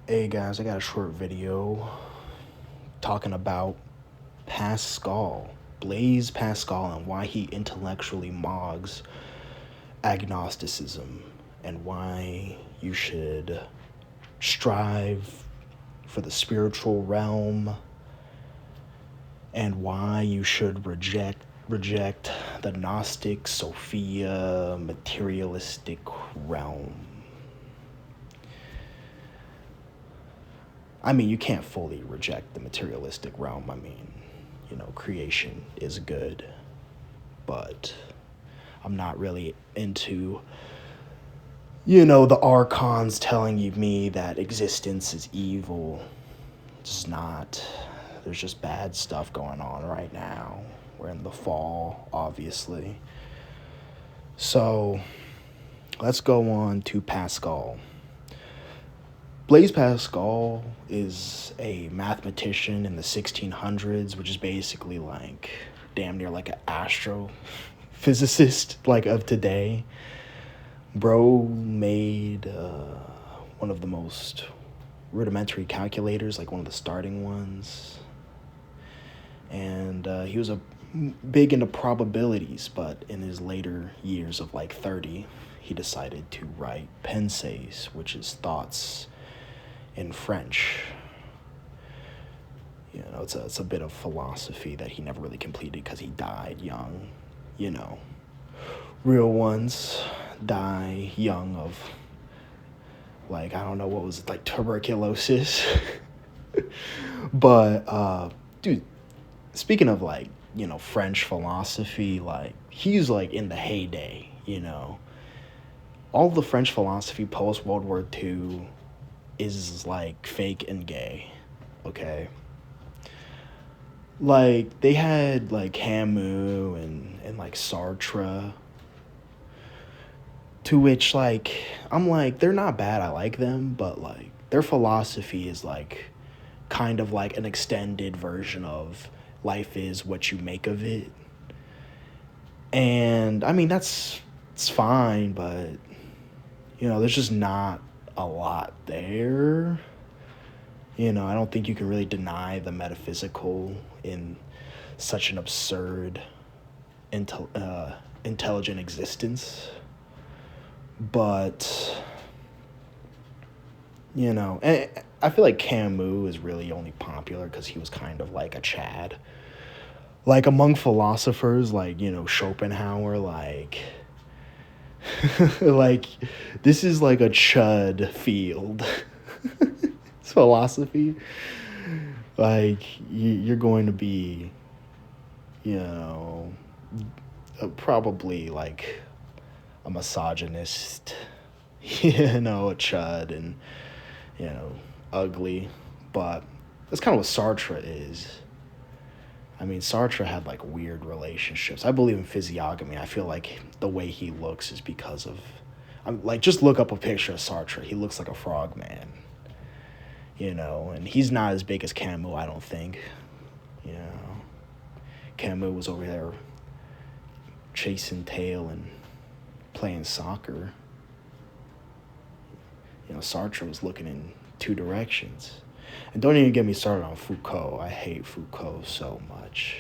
Hey guys, I got a short video talking about Pascal, Blaise Pascal, and why he intellectually mogs agnosticism and why you should strive for the spiritual realm and why you should reject the Gnostic Sophia materialistic realm. I mean, you can't fully reject the materialistic realm. I mean, creation is good, but I'm not really into, the archons telling me that existence is evil. It's not. There's just bad stuff going on right now. We're in the fall, obviously. So, let's go on to Pascal. Blaise Pascal is a mathematician in the 1600s, which is basically like damn near like an astrophysicist like of today. Bro made one of the most rudimentary calculators, like one of the starting ones. And he was big into probabilities, but in his later years of like 30, he decided to write pensées, which is thoughts in French. It's a bit of philosophy that he never really completed because he died young. Real ones die young of, like, I don't know, what was it, like tuberculosis. But dude, speaking of like, French philosophy, like he's like in the heyday. All the French philosophy post World War II is like fake and gay, okay? Like they had like Camus and like Sartre, to which like I'm like they're not bad, I like them, but like their philosophy is like kind of like an extended version of life is what you make of it. And I mean it's fine, but there's just not a lot there. I don't think you can really deny the metaphysical in such an absurd, intelligent existence. But, and I feel like Camus is really only popular because he was kind of like a Chad. Like among philosophers, like, Schopenhauer, like, like, this is like a chud field. It's philosophy. Like, you're going to be, you know, probably like a misogynist, a chud, and, ugly. But that's kind of what Sartre is. I mean, Sartre had like weird relationships. I believe in physiognomy. I feel like the way he looks is because of, I'm like, just look up a picture of Sartre. He looks like a frog man, and he's not as big as Camus, I don't think. Camus was over there chasing tail and playing soccer. Sartre was looking in two directions. And don't even get me started on Foucault. I hate Foucault so much.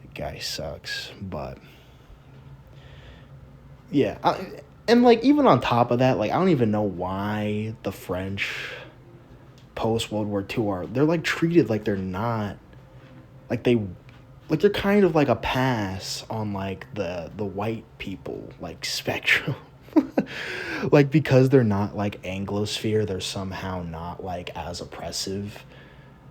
The guy sucks. But yeah, and like even on top of that, like I don't even know why the French post World War II they're like treated like they're not, like they're kind of like a pass on like the white people like spectrum. Like because they're not like Anglosphere, they're somehow not like as oppressive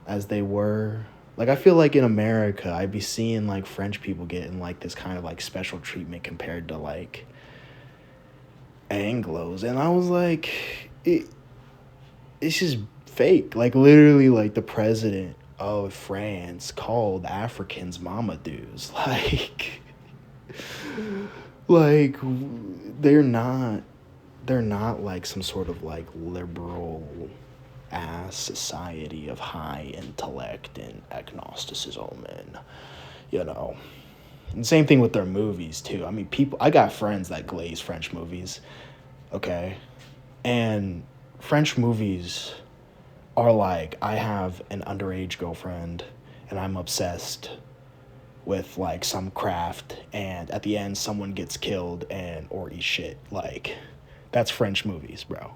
as they were. Like I feel like in America, I'd be seeing like French people getting like this kind of like special treatment compared to like Anglos, and I was like, it's just fake. Like literally, like the president of France called Africans Mamadous. Like they're not like some sort of like liberal ass society of high intellect and agnosticism and and same thing with their movies too. I mean, I got friends that glaze French movies, okay, and French movies are like, I have an underage girlfriend and I'm obsessed with like some craft, and at the end someone gets killed and or eats shit. Like, that's French movies, bro.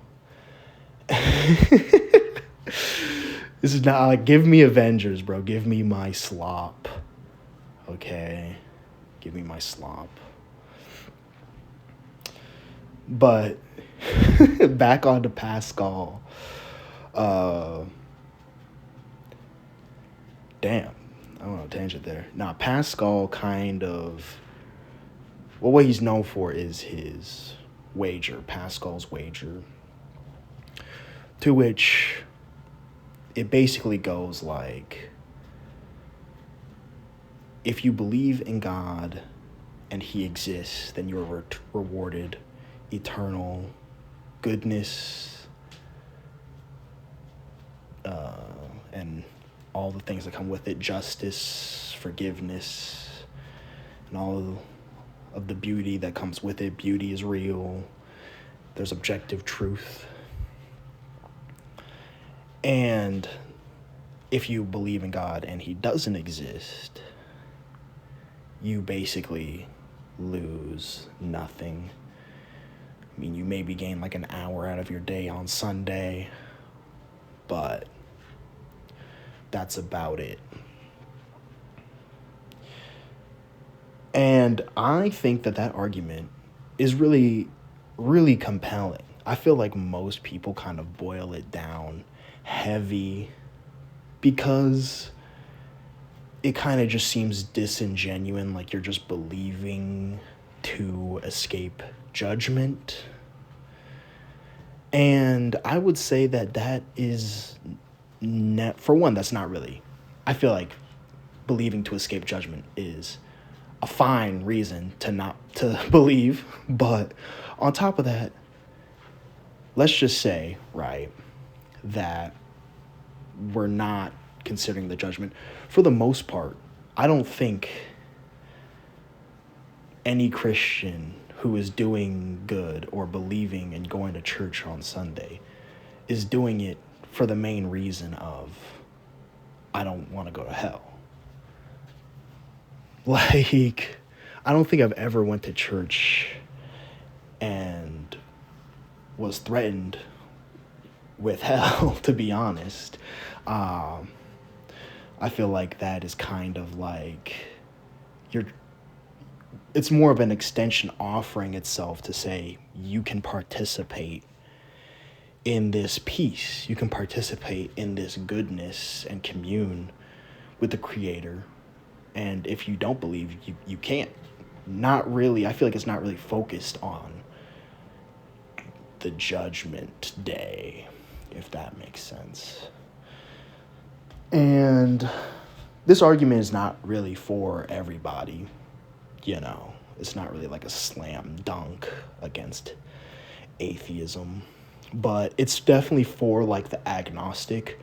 This is not like, give me Avengers, bro. Give me my slop. Okay? Give me my slop. But back on to Pascal. Damn. I don't know, tangent there. Now, Pascal kind of, well, what he's known for is his wager, Pascal's wager, to which it basically goes like, if you believe in God and he exists, then you're rewarded eternal goodness, and all the things that come with it, justice, forgiveness, and all of the beauty that comes with it. Beauty is real. There's objective truth. And if you believe in God and he doesn't exist, you basically lose nothing. I mean, you maybe gain like an hour out of your day on Sunday, but that's about it. And I think that argument is really, really compelling. I feel like most people kind of boil it down heavy because it kind of just seems disingenuous, like you're just believing to escape judgment. And I would say that is, for one, that's not really, I feel like believing to escape judgment is a fine reason to not to believe. But on top of that, let's just say, right, that we're not considering the judgment. For the most part, I don't think any Christian who is doing good or believing and going to church on Sunday is doing it for the main reason of, I don't want to go to hell. Like, I don't think I've ever went to church and was threatened with hell, to be honest. I feel like that is kind of like, it's more of an extension offering itself to say you can participate in this peace. You can participate in this goodness and commune with the Creator. And if you don't believe, you can't. Not really. I feel like it's not really focused on the judgment day, if that makes sense. And this argument is not really for everybody. You know, it's not really like a slam dunk against atheism, but it's definitely for like the agnostic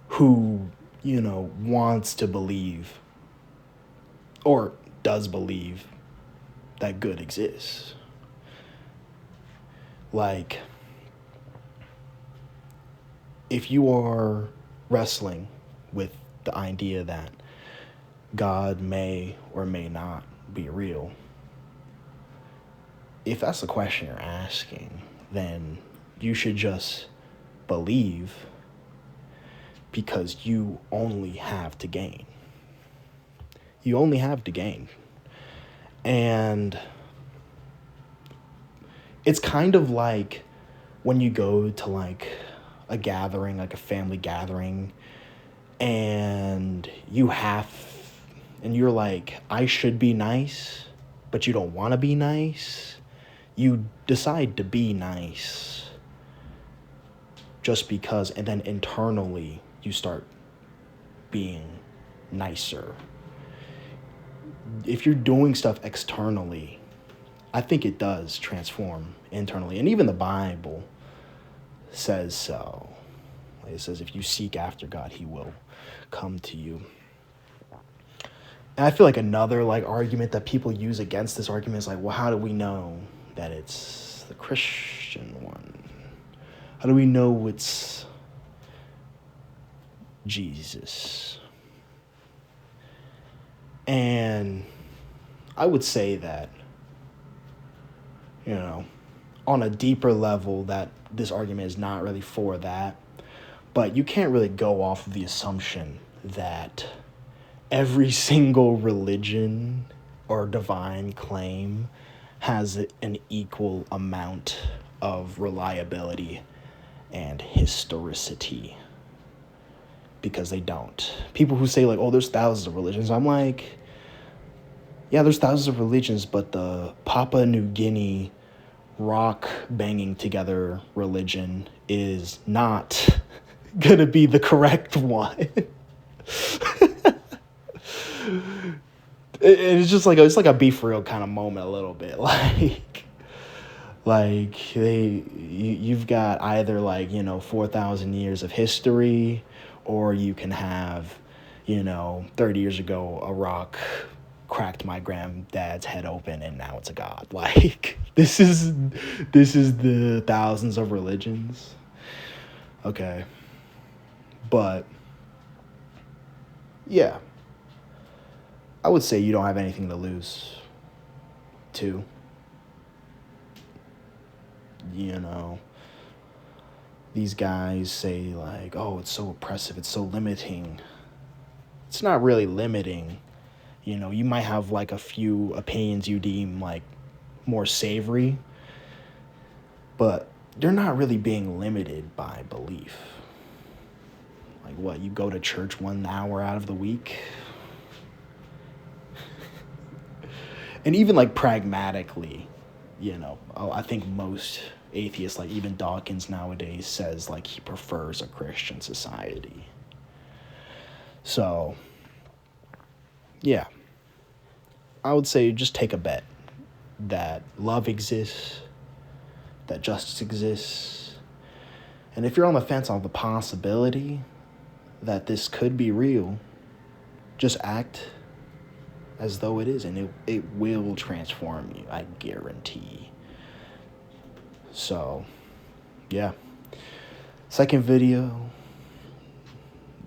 who, you know, wants to believe or does believe that good exists. Like, if you are wrestling with the idea that God may or may not be real, if that's the question you're asking, then you should just believe, because you only have to gain. You only have to gain. And it's kind of like when you go to like a gathering, like a family gathering, and you're like, I should be nice, but you don't want to be nice. You decide to be nice just because, and then internally you start being nicer. If you're doing stuff externally, I think it does transform internally. And even the Bible says so. It says if you seek after God, he will come to you. And I feel like another like argument that people use against this argument is like, well, how do we know that it's the Christian one? How do we know it's Jesus? And I would say that, on a deeper level, that this argument is not really for that. But you can't really go off of the assumption that every single religion or divine claim has an equal amount of reliability and historicity, because they don't. People who say like, oh, there's thousands of religions, I'm like, yeah, there's thousands of religions, but the Papua New Guinea rock banging together religion is not gonna be the correct one. It's just like, it's like a be for real kind of moment a little bit. You've got either 4,000 years of history, or you can have 30 years ago a rock cracked my granddad's head open and now it's a god. This is the thousands of religions. Okay. But yeah, I would say you don't have anything to lose, too. These guys say like, oh, it's so oppressive, it's so limiting. It's not really limiting. You might have like a few opinions you deem like more savory, but they're not really being limited by belief. Like what, you go to church 1 hour out of the week? And even like pragmatically, I think most atheists, like even Dawkins nowadays, says like he prefers a Christian society. So, yeah, I would say just take a bet that love exists, that justice exists, and if you're on the fence on the possibility that this could be real, just act as though it is, and it will transform you, I guarantee. So, yeah. Second video,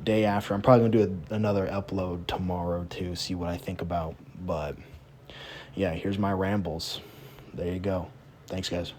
day after. I'm probably going to do another upload tomorrow to see what I think about. But, yeah, here's my rambles. There you go. Thanks, guys.